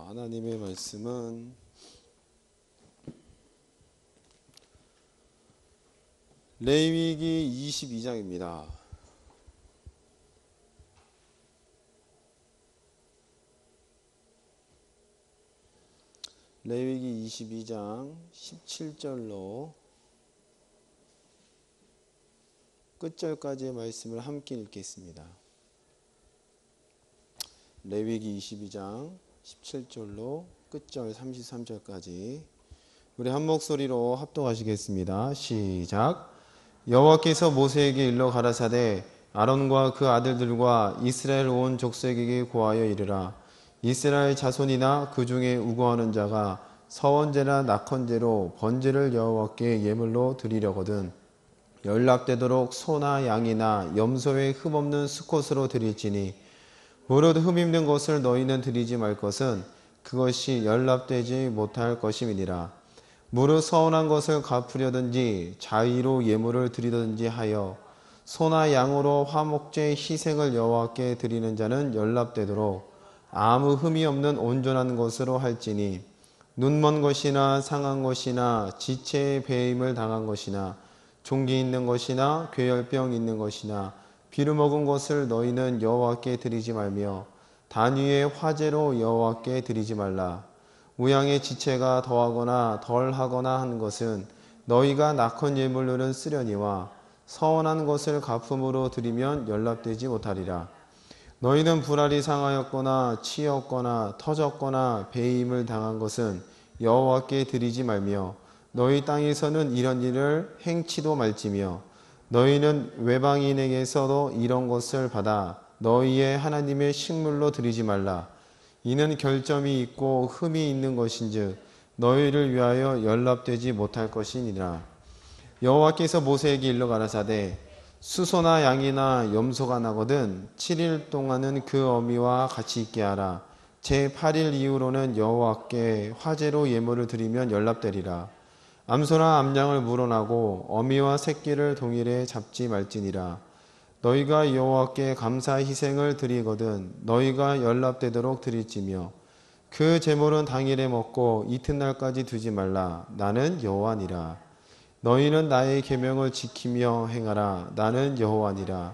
하나님의 말씀은 레위기 22장입니다. 레위기 22장 17절로 끝절까지의 말씀을 함께 읽겠습니다. 레위기 22장 17절로 끝절 33절까지 우리 한 목소리로 합독하시겠습니다. 시작. 여호와께서 모세에게 일러 가라사대 아론과 그 아들들과 이스라엘 온 족속에게 고하여 이르라. 이스라엘 자손이나 그 중에 우거하는 자가 서원제나 낙헌제로 번제를 여호와께 예물로 드리려거든 연락되도록 소나 양이나 염소의 흠없는 수컷으로 드릴지니 무릇 흠입는 것을 너희는 드리지 말 것은 그것이 연락되지 못할 것임이니라. 무릇 서운한 것을 갚으려든지 자의로 예물을 드리든지 하여 소나 양으로 화목제 희생을 여호와께 드리는 자는 연락되도록 아무 흠이 없는 온전한 것으로 할지니 눈먼 것이나 상한 것이나 지체의 배임을 당한 것이나 종기 있는 것이나 괴혈병 있는 것이나 비루 먹은 것을 너희는 여호와께 드리지 말며 단 위에 화제로 여호와께 드리지 말라. 우양의 지체가 더하거나 덜하거나 한 것은 너희가 낙헌 예물로는 쓰려니와 서원한 것을 갚음으로 드리면 연락되지 못하리라. 너희는 불알이 상하였거나 치였거나 터졌거나 배임을 당한 것은 여호와께 드리지 말며 너희 땅에서는 이런 일을 행치도 말지며 너희는 외방인에게서도 이런 것을 받아 너희의 하나님의 식물로 드리지 말라. 이는 결점이 있고 흠이 있는 것인즉 너희를 위하여 연락되지 못할 것이니라. 여호와께서 모세에게 일러 가라사대 수소나 양이나 염소가 나거든 7일 동안은 그 어미와 같이 있게 하라. 제8일 이후로는 여호와께 화제로 예물을 드리면 연락되리라. 암소나 암양을 물어나고 어미와 새끼를 동일에 잡지 말지니라. 너희가 여호와께 감사 희생을 드리거든 너희가 연락되도록 드릴지며 그 제물은 당일에 먹고 이튿날까지 두지 말라. 나는 여호와니라. 너희는 나의 계명을 지키며 행하라. 나는 여호와니라.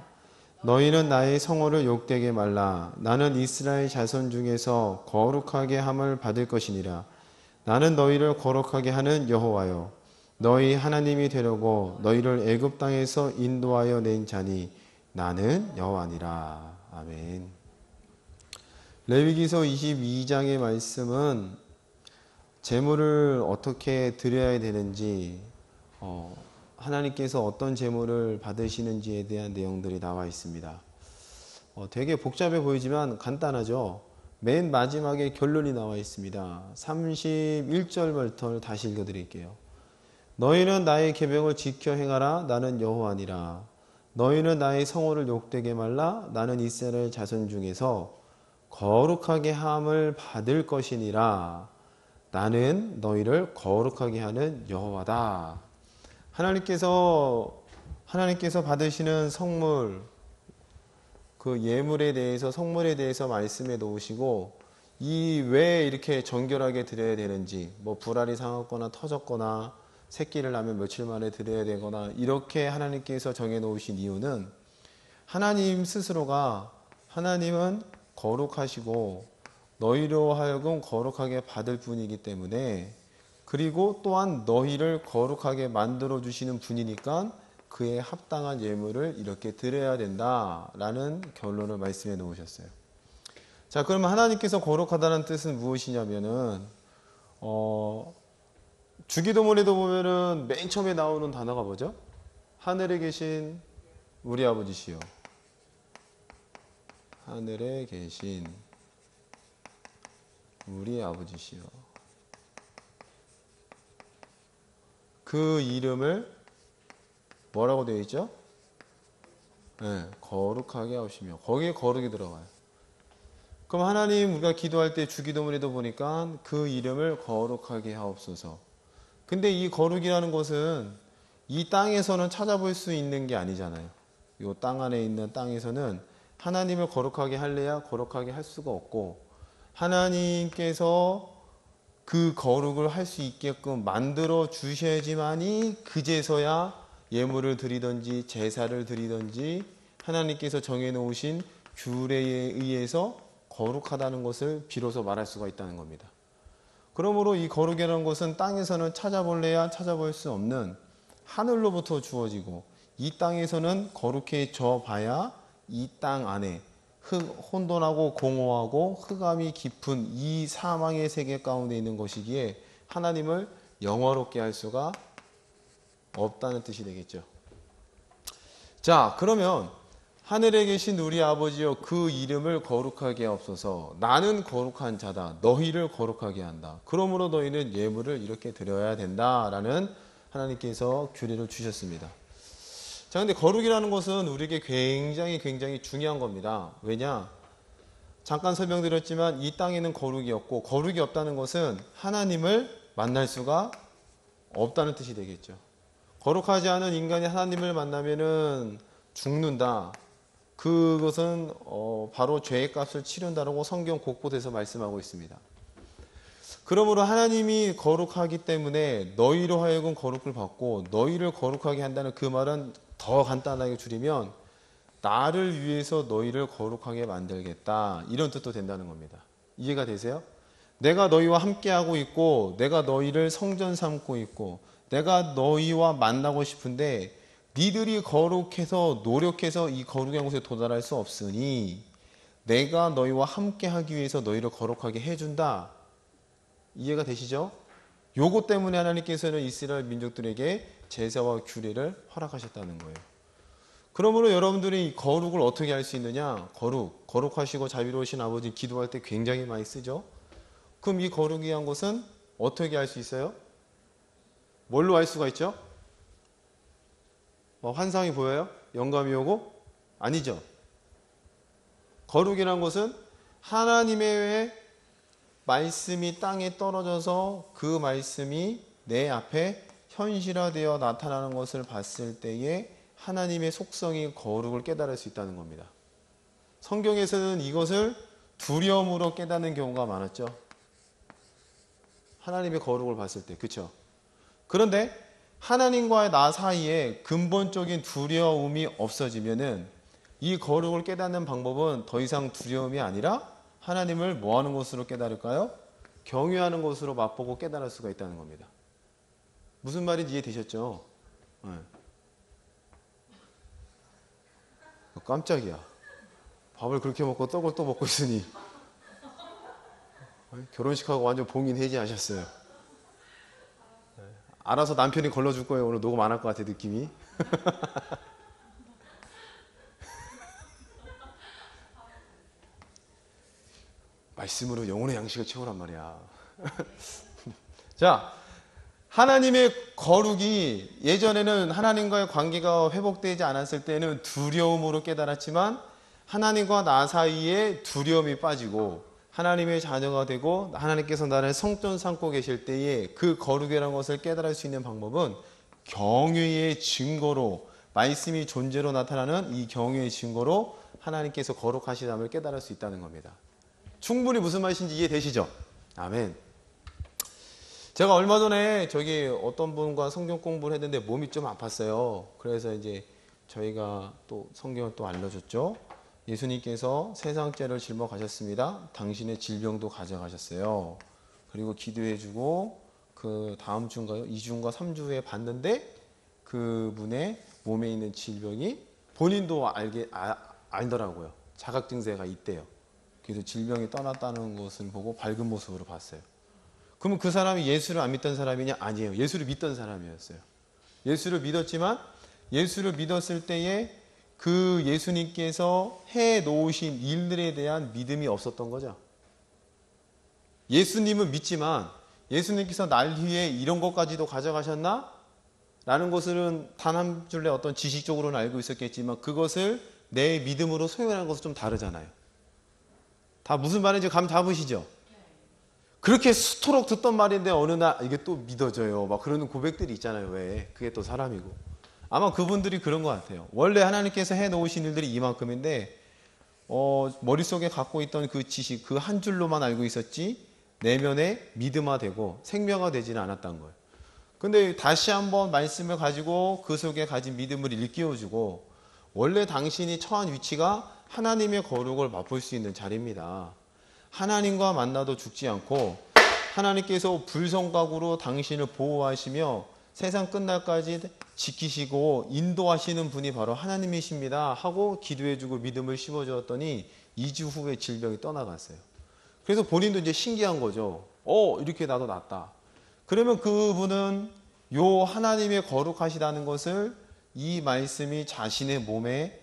너희는 나의 성호를 욕되게 말라. 나는 이스라엘 자손 중에서 거룩하게 함을 받을 것이니라. 나는 너희를 거룩하게 하는 여호와요 너희 하나님이 되려고 너희를 애굽 땅에서 인도하여 낸 자니 나는 여호와니라. 아멘. 레위기서 22장의 말씀은 제물을 어떻게 드려야 되는지 하나님께서 어떤 제물을 받으시는지에 대한 내용들이 나와 있습니다. 되게 복잡해 보이지만 간단하죠. 맨 마지막에 결론이 나와 있습니다. 31절부터 다시 읽어드릴게요. 너희는 나의 계명을 지켜 행하라. 나는 여호와니라. 너희는 나의 성호를 욕되게 말라. 나는 이스라엘 자손 중에서 거룩하게 함을 받을 것이니라. 나는 너희를 거룩하게 하는 여호와다. 하나님께서 받으시는 성물, 그 예물에 대해서 성물에 대해서 말씀해 놓으시고 이 왜 이렇게 정결하게 드려야 되는지 뭐 불알이 상했거나 터졌거나 새끼를 낳으면 며칠 만에 드려야 되거나 이렇게 하나님께서 정해 놓으신 이유는 하나님 스스로가 하나님은 거룩하시고 너희로 하여금 거룩하게 받을 분이기 때문에 그리고 또한 너희를 거룩하게 만들어 주시는 분이니까 그에 합당한 예물을 이렇게 드려야 된다라는 결론을 말씀해 놓으셨어요. 자, 그러면 하나님께서 거룩하다는 뜻은 무엇이냐면은 주기도문에도 보면은 맨 처음에 나오는 단어가 뭐죠? 하늘에 계신 우리 아버지시여. 하늘에 계신 우리 아버지시여. 그 이름을 뭐라고 되어 있죠? 네, 거룩하게 하시며 거기에 거룩이 들어가요. 그럼 하나님 우리가 기도할 때 주기도문에도 보니까 그 이름을 거룩하게 하옵소서. 근데 이 거룩이라는 것은 이 땅에서는 찾아볼 수 있는 게 아니잖아요. 이 땅 안에 있는 땅에서는 하나님을 거룩하게 할래야 거룩하게 할 수가 없고 하나님께서 그 거룩을 할 수 있게끔 만들어 주셔야지만이 그제서야 예물을 드리든지 제사를 드리든지 하나님께서 정해놓으신 규례에 의해서 거룩하다는 것을 비로소 말할 수가 있다는 겁니다. 그러므로 이 거룩이라는 것은 땅에서는 찾아볼래야 찾아볼 수 없는 하늘로부터 주어지고, 이 땅에서는 거룩해져 봐야 이 땅 안에 혼돈하고 공허하고 흑암이 깊은 이 사망의 세계 가운데 있는 것이기에 하나님을 영화롭게 할 수가 없다는 뜻이 되겠죠. 자, 그러면 하늘에 계신 우리 아버지여, 그 이름을 거룩하게 하옵소서. 나는 거룩한 자다. 너희를 거룩하게 한다. 그러므로 너희는 예물을 이렇게 드려야 된다라는 하나님께서 규례를 주셨습니다. 자, 근데 거룩이라는 것은 우리에게 굉장히 중요한 겁니다. 왜냐? 잠깐 설명드렸지만 이 땅에는 거룩이 없고, 거룩이 없다는 것은 하나님을 만날 수가 없다는 뜻이 되겠죠. 거룩하지 않은 인간이 하나님을 만나면은 죽는다. 그것은 바로 죄의 값을 치른다라고 성경 곳곳에서 말씀하고 있습니다. 그러므로 하나님이 거룩하기 때문에 너희로 하여금 거룩을 받고 너희를 거룩하게 한다는 그 말은 더 간단하게 줄이면 나를 위해서 너희를 거룩하게 만들겠다, 이런 뜻도 된다는 겁니다. 이해가 되세요? 내가 너희와 함께하고 있고 내가 너희를 성전 삼고 있고 내가 너희와 만나고 싶은데 니들이 거룩해서 노력해서 이 거룩한 곳에 도달할 수 없으니 내가 너희와 함께하기 위해서 너희를 거룩하게 해준다. 이해가 되시죠? 요거 때문에 하나님께서는 이스라엘 민족들에게 제사와 규례를 허락하셨다는 거예요. 그러므로 여러분들이 이 거룩을 어떻게 할 수 있느냐? 거룩하시고 자비로우신 아버지 기도할 때 굉장히 많이 쓰죠. 그럼 이 거룩이한 것은 어떻게 할 수 있어요? 뭘로 알 수가 있죠? 환상이 보여요? 영감이 오고? 아니죠. 거룩이란 것은 하나님의 말씀이 땅에 떨어져서 그 말씀이 내 앞에 현실화되어 나타나는 것을 봤을 때에 하나님의 속성이 거룩을 깨달을 수 있다는 겁니다. 성경에서는 이것을 두려움으로 깨닫는 경우가 많았죠. 하나님의 거룩을 봤을 때, 그렇죠? 그런데 하나님과 나 사이에 근본적인 두려움이 없어지면은 이 거룩을 깨닫는 방법은 더 이상 두려움이 아니라 하나님을 뭐 하는 것으로 깨달을까요? 경외하는 것으로 맛보고 깨달을 수가 있다는 겁니다. 무슨 말인지 이해되셨죠? 네. 깜짝이야. 밥을 그렇게 먹고 떡을 또 먹고 있으니 결혼식하고 완전 봉인해제하셨어요. 알아서 남편이 걸러줄 거예요. 오늘 녹음 안 할 것 같아, 느낌이. 말씀으로 영혼의 양식을 채우란 말이야. 자, 하나님의 거룩이 예전에는 하나님과의 관계가 회복되지 않았을 때는 두려움으로 깨달았지만 하나님과 나 사이에 두려움이 빠지고 하나님의 자녀가 되고 하나님께서 나를 성전 삼고 계실 때에 그 거룩이라는 것을 깨달을 수 있는 방법은 경외의 증거로, 말씀이 존재로 나타나는 이 경외의 증거로 하나님께서 거룩하시다를 깨달을 수 있다는 겁니다. 충분히 무슨 말인지 이해되시죠? 아멘. 제가 얼마 전에 어떤 분과 성경 공부를 했는데 몸이 좀 아팠어요. 그래서 이제 저희가 또 성경을 또 알려줬죠. 예수님께서 세상죄를 짊어가셨습니다. 당신의 질병도 가져가셨어요. 그리고 기도해주고 그 다음 주인가요? 2주인가 3주에 봤는데 그분의 몸에 있는 질병이 본인도 알더라고요. 자각 증세가 있대요. 그래서 질병이 떠났다는 것을 보고 밝은 모습으로 봤어요. 그러면 그 사람이 예수를 안 믿던 사람이냐? 아니에요. 예수를 믿던 사람이었어요. 예수를 믿었지만 예수를 믿었을 때에 그 예수님께서 해 놓으신 일들에 대한 믿음이 없었던 거죠. 예수님은 믿지만 예수님께서 날 위해 이런 것까지도 가져가셨나? 라는 것은 단 한 줄의 어떤 지식적으로는 알고 있었겠지만 그것을 내 믿음으로 소용하는 것은 좀 다르잖아요. 다 무슨 말인지 감 잡으시죠? 그렇게 수토록 듣던 말인데 어느 날 이게 또 믿어져요. 막 그러는 고백들이 있잖아요. 왜? 그게 또 사람이고. 아마 그분들이 그런 것 같아요. 원래 하나님께서 해놓으신 일들이 이만큼인데 머릿속에 갖고 있던 그 지식 그 한 줄로만 알고 있었지 내면에 믿음화되고 생명화되지는 않았던 거예요. 근데 다시 한번 말씀을 가지고 그 속에 가진 믿음을 일깨워주고 원래 당신이 처한 위치가 하나님의 거룩을 맛볼 수 있는 자리입니다. 하나님과 만나도 죽지 않고 하나님께서 불성각으로 당신을 보호하시며 세상 끝날까지 지키시고 인도하시는 분이 바로 하나님이십니다 하고 기도해주고 믿음을 심어주었더니 2주 후에 질병이 떠나갔어요. 그래서 본인도 이제 신기한 거죠. 이렇게 나도 낫다. 그러면 그분은 요 하나님의 거룩하시다는 것을 이 말씀이 자신의 몸에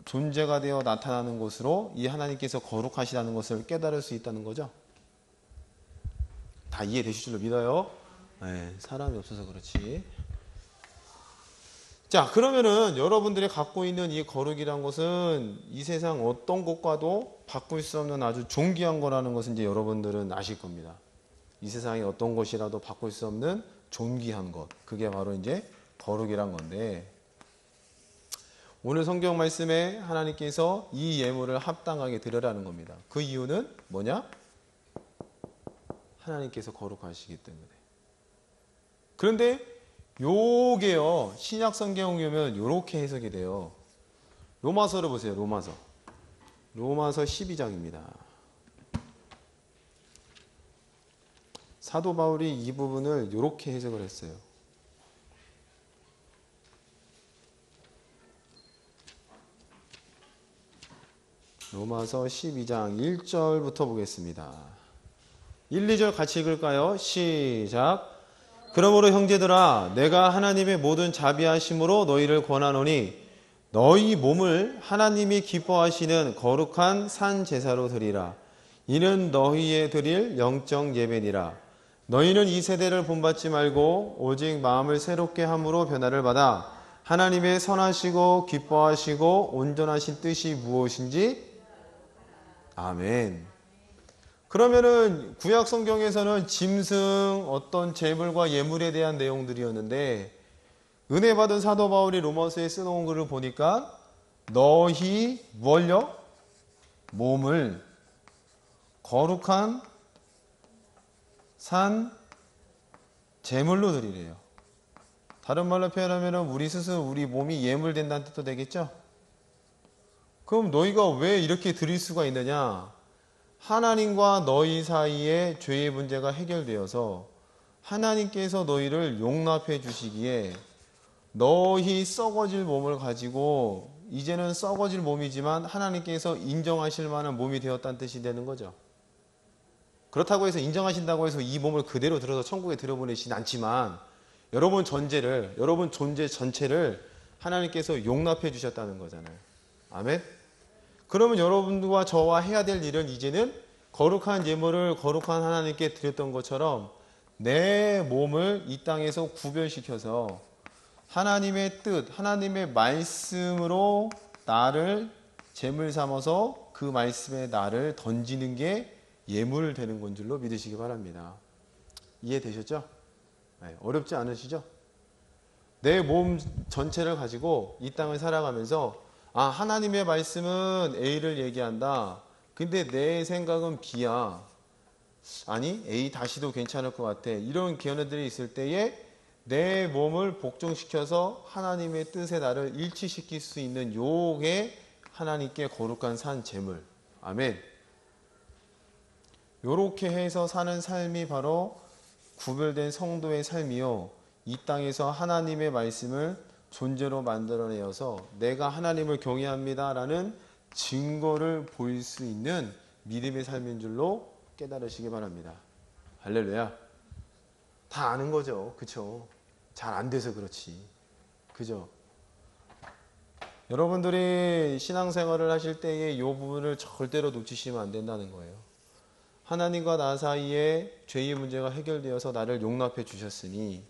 존재가 되어 나타나는 것으로 이 하나님께서 거룩하시다는 것을 깨달을 수 있다는 거죠. 다 이해되실 줄로 믿어요. 네, 사람이 없어서 그렇지. 자, 그러면은 여러분들이 갖고 있는 이 거룩이란 것은 이 세상 어떤 것과도 바꿀 수 없는 아주 존귀한 거라는 것은 이제 여러분들은 아실 겁니다. 이 세상의 어떤 것이라도 바꿀 수 없는 존귀한 것. 그게 바로 이제 거룩이란 건데 오늘 성경 말씀에 하나님께서 이 예물을 합당하게 드려라는 겁니다. 그 이유는 뭐냐? 하나님께서 거룩하시기 때문에. 그런데 요게요. 신약 성경에 보면 요렇게 해석이 돼요. 로마서를 보세요. 로마서 12장입니다. 사도 바울이 이 부분을 요렇게 해석을 했어요. 로마서 12장 1절부터 보겠습니다. 1, 2절 같이 읽을까요? 시작. 그러므로 형제들아 내가 하나님의 모든 자비하심으로 너희를 권하노니 너희 몸을 하나님이 기뻐하시는 거룩한 산 제사로 드리라. 이는 너희의 드릴 영적 예배니라. 너희는 이 세대를 본받지 말고 오직 마음을 새롭게 함으로 변화를 받아 하나님의 선하시고 기뻐하시고 온전하신 뜻이 무엇인지 아멘. 그러면은 구약 성경에서는 짐승 어떤 제물과 예물에 대한 내용들이었는데 은혜 받은 사도 바울이 로마서에 써놓은 글을 보니까 너희 뭘요? 몸을 거룩한 산 제물로 드리래요. 다른 말로 표현하면 우리 스스로 우리 몸이 예물된다는 뜻도 되겠죠? 그럼 너희가 왜 이렇게 드릴 수가 있느냐? 하나님과 너희 사이에 죄의 문제가 해결되어서 하나님께서 너희를 용납해 주시기에 너희 썩어질 몸을 가지고 이제는 썩어질 몸이지만 하나님께서 인정하실 만한 몸이 되었다는 뜻이 되는 거죠. 그렇다고 해서 인정하신다고 해서 이 몸을 그대로 들어서 천국에 들여보내시진 않지만 여러분 존재 전체를 하나님께서 용납해 주셨다는 거잖아요. 아멘. 그러면 여러분과 저와 해야 될 일은 이제는 거룩한 예물을 거룩한 하나님께 드렸던 것처럼 내 몸을 이 땅에서 구별시켜서 하나님의 뜻, 하나님의 말씀으로 나를 제물 삼아서 그 말씀에 나를 던지는 게 예물 되는 건 줄로 믿으시기 바랍니다. 이해되셨죠? 네, 어렵지 않으시죠? 내 몸 전체를 가지고 이 땅을 살아가면서 하나님의 말씀은 A를 얘기한다. 근데 내 생각은 B야. 아니 A 다시도 괜찮을 것 같아. 이런 견해들이 있을 때에 내 몸을 복종시켜서 하나님의 뜻에 나를 일치시킬 수 있는 요게 하나님께 거룩한 산 제물. 아멘. 요렇게 해서 사는 삶이 바로 구별된 성도의 삶이요. 이 땅에서 하나님의 말씀을 존재로 만들어내어서 내가 하나님을 경외합니다 라는 증거를 보일 수 있는 믿음의 삶인 줄로 깨달으시기 바랍니다. 할렐루야. 다 아는 거죠. 그쵸? 잘 안 돼서 그렇지. 그죠? 여러분들이 신앙생활을 하실 때에 이 부분을 절대로 놓치시면 안 된다는 거예요. 하나님과 나 사이에 죄의 문제가 해결되어서 나를 용납해 주셨으니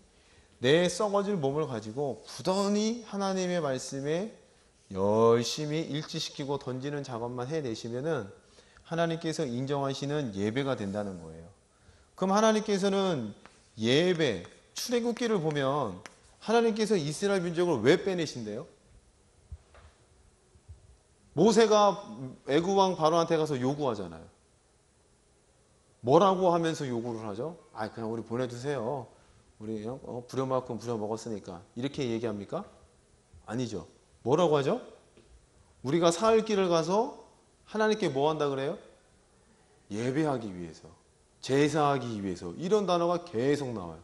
내 썩어질 몸을 가지고 부단히 하나님의 말씀에 열심히 일치시키고 던지는 작업만 해내시면은 하나님께서 인정하시는 예배가 된다는 거예요. 그럼 하나님께서는 예배, 출애굽기를 보면 하나님께서 이스라엘 민족을 왜 빼내신대요? 모세가 애굽왕 바로한테 가서 요구하잖아요. 뭐라고 하면서 요구를 하죠? 아, 그냥 우리 보내주세요. 우리 부려만큼 부려먹었으니까. 이렇게 얘기합니까? 아니죠. 뭐라고 하죠? 우리가 사흘 길을 가서 하나님께 뭐 한다 그래요? 예배하기 위해서, 제사하기 위해서, 이런 단어가 계속 나와요.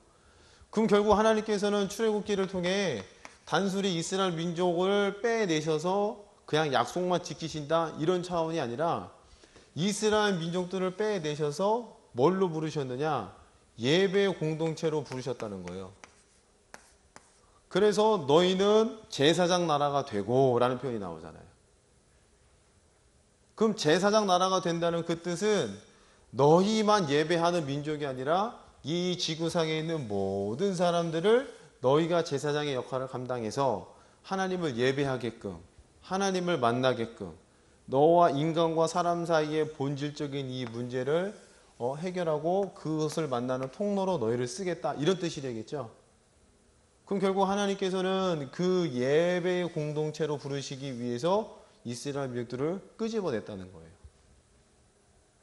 그럼 결국 하나님께서는 출애굽기를 통해 단순히 이스라엘 민족을 빼내셔서 그냥 약속만 지키신다 이런 차원이 아니라 이스라엘 민족들을 빼내셔서 뭘로 부르셨느냐? 예배 공동체로 부르셨다는 거예요. 그래서 너희는 제사장 나라가 되고 라는 표현이 나오잖아요. 그럼 제사장 나라가 된다는 그 뜻은 너희만 예배하는 민족이 아니라 이 지구상에 있는 모든 사람들을 너희가 제사장의 역할을 감당해서 하나님을 예배하게끔, 하나님을 만나게끔, 너와 인간과 사람 사이의 본질적인 이 문제를 해결하고 그것을 만나는 통로로 너희를 쓰겠다, 이런 뜻이 되겠죠. 그럼 결국 하나님께서는 그 예배의 공동체로 부르시기 위해서 이스라엘 민족들을 끄집어냈다는 거예요.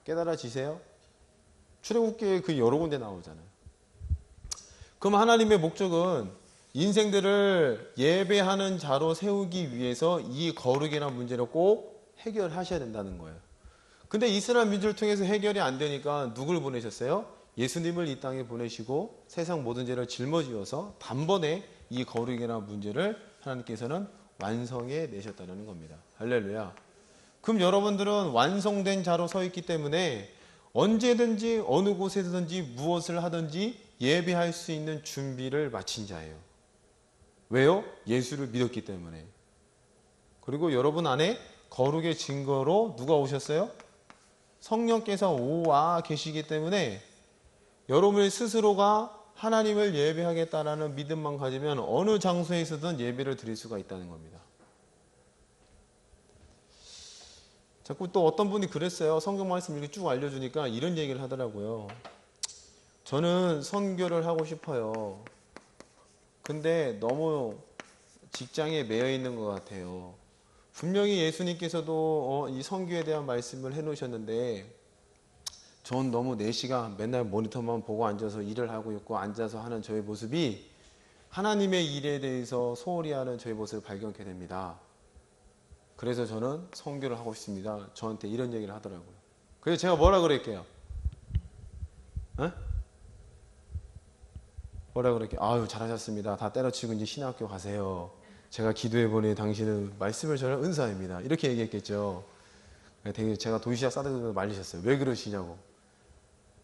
깨달아지세요? 출애굽기에 그 여러 군데 나오잖아요. 그럼 하나님의 목적은 인생들을 예배하는 자로 세우기 위해서 이 거룩이라는 문제를 꼭 해결하셔야 된다는 거예요. 근데 이스라엘 민족을 통해서 해결이 안 되니까 누굴 보내셨어요? 예수님을 이 땅에 보내시고 세상 모든 죄를 짊어지어서 단번에 이 거룩이라는 문제를 하나님께서는 완성해 내셨다는 겁니다. 할렐루야. 그럼 여러분들은 완성된 자로 서 있기 때문에 언제든지 어느 곳에서든지 무엇을 하든지 예배할 수 있는 준비를 마친 자예요. 왜요? 예수를 믿었기 때문에. 그리고 여러분 안에 거룩의 증거로 누가 오셨어요? 성령께서 오와 계시기 때문에 여러분의 스스로가 하나님을 예배하겠다라는 믿음만 가지면 어느 장소에서든 예배를 드릴 수가 있다는 겁니다. 자꾸 또 어떤 분이 그랬어요. 성경 말씀 이렇게 쭉 알려주니까 이런 얘기를 하더라고요. 저는 선교를 하고 싶어요. 근데 너무 직장에 매여 있는 것 같아요. 분명히 예수님께서도 이 선교에 대한 말씀을 해놓으셨는데 전 너무 4시간 맨날 모니터만 보고 앉아서 일을 하고 있고 앉아서 하는 저의 모습이 하나님의 일에 대해서 소홀히 하는 저의 모습을 발견하게 됩니다. 그래서 저는 선교를 하고 싶습니다. 저한테 이런 얘기를 하더라고요. 그래서 제가 뭐라 그럴게요? 뭐라 그럴게요? 아유, 잘하셨습니다. 다 때려치고 이제 신학교 가세요. 제가 기도해보니 당신은 말씀을 전할 은사입니다. 이렇게 얘기했겠죠. 되게 제가 도시락 싸들고 말리셨어요. 왜 그러시냐고.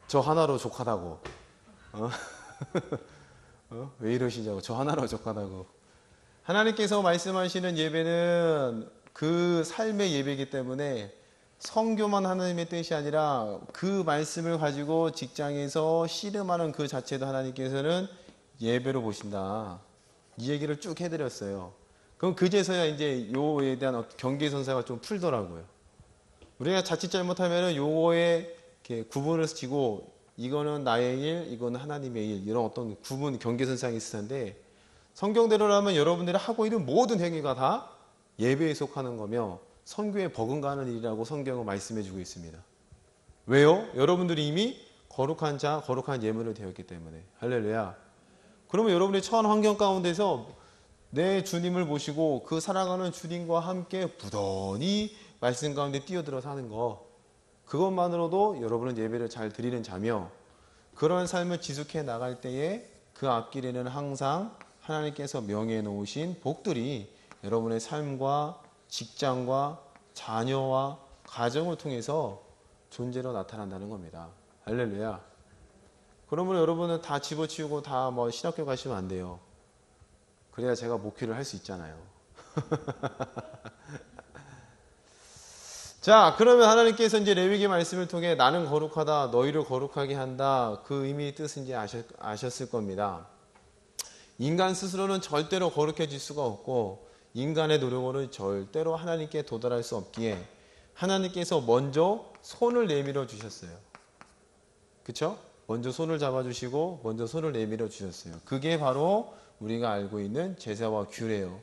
저 하나로 족하다고. 왜 이러시냐고. 저 하나로 족하다고. 하나님께서 말씀하시는 예배는 그 삶의 예배이기 때문에 선교만 하나님의 뜻이 아니라 그 말씀을 가지고 직장에서 씨름하는 그 자체도 하나님께서는 예배로 보신다. 이 얘기를 쭉 해드렸어요. 그럼 그제서야 이제 요에 대한 경계선상을 좀 풀더라고요. 우리가 자칫 잘못하면 요거에 이렇게 구분을 지고 이거는 나의 일, 이거는 하나님의 일, 이런 어떤 구분, 경계선상이 있을 텐데 성경대로라면 여러분들이 하고 있는 모든 행위가 다 예배에 속하는 거며 선교에 버금가는 일이라고 성경은 말씀해주고 있습니다. 왜요? 여러분들이 이미 거룩한 자, 거룩한 예물을 되었기 때문에. 할렐루야. 그러면 여러분의 처한 환경 가운데서 내 주님을 모시고 그 살아가는 주님과 함께 부단히 말씀 가운데 뛰어들어 사는 거, 그것만으로도 여러분은 예배를 잘 드리는 자며 그런 삶을 지속해 나갈 때에 그 앞길에는 항상 하나님께서 명해 놓으신 복들이 여러분의 삶과 직장과 자녀와 가정을 통해서 존재로 나타난다는 겁니다. 할렐루야. 그러면 여러분은 다 집어치우고 다 뭐 신학교 가시면 안 돼요. 그래야 제가 목회를 할 수 있잖아요. 자, 그러면 하나님께서 이제 레위기 말씀을 통해 나는 거룩하다, 너희를 거룩하게 한다, 그 의미의 뜻은 이제 아셨을 겁니다. 인간 스스로는 절대로 거룩해질 수가 없고 인간의 노력으로는 절대로 하나님께 도달할 수 없기에 하나님께서 먼저 손을 내밀어 주셨어요. 그렇죠? 먼저 손을 잡아주시고 먼저 손을 내밀어 주셨어요. 그게 바로 우리가 알고 있는 제사와 규례예요.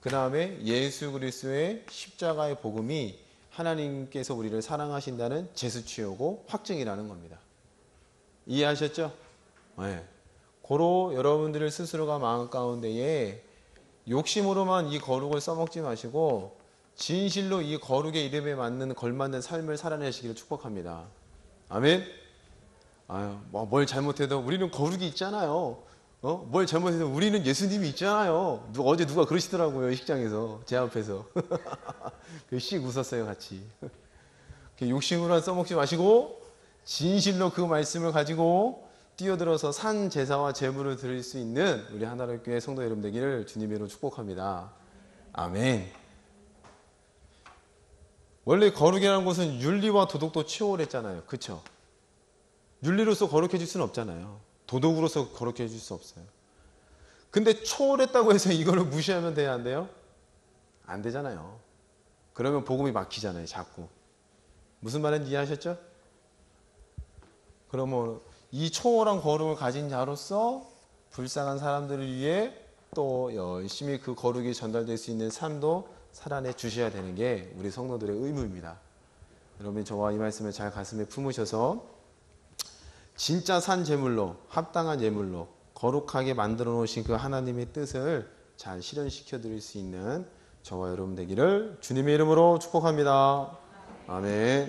그 다음에 예수 그리스도의 십자가의 복음이 하나님께서 우리를 사랑하신다는 제수치요고 확증이라는 겁니다. 이해하셨죠? 네. 고로 여러분들 스스로가 마음 가운데에 욕심으로만 이 거룩을 써먹지 마시고 진실로 이 거룩의 이름에 맞는 걸맞는 삶을 살아내시기를 축복합니다. 아멘. 아유, 뭘 잘못해도 우리는 거룩이 있잖아요. 뭘 잘못해도 우리는 예수님이 있잖아요. 어제 누가 그러시더라고요, 식장에서 제 앞에서. 씩 웃었어요, 같이. 욕심으로만 써먹지 마시고 진실로 그 말씀을 가지고 뛰어들어서 산 제사와 제물을 드릴 수 있는 우리 하나님 교회 성도 여러분 되기를 주님의 이름으로 축복합니다. 아멘. 원래 거룩이라는 것은 윤리와 도덕도 치월했잖아요. 그쵸? 윤리로서 거룩해질 수는 없잖아요. 도덕으로서 거룩해질 수 없어요. 근데 초월했다고 해서 이거를 무시하면 돼야 안 돼요? 안 되잖아요. 그러면 복음이 막히잖아요. 자꾸. 무슨 말인지 이해하셨죠? 그러면 이 초월한 거룩을 가진 자로서 불쌍한 사람들을 위해 또 열심히 그 거룩이 전달될 수 있는 삶도 살아내 주셔야 되는 게 우리 성도들의 의무입니다. 여러분 저와 이 말씀을 잘 가슴에 품으셔서 진짜 산 제물로 합당한 예물로 거룩하게 만들어 놓으신 그 하나님의 뜻을 잘 실현시켜 드릴 수 있는 저와 여러분 되기를 주님의 이름으로 축복합니다. 아멘.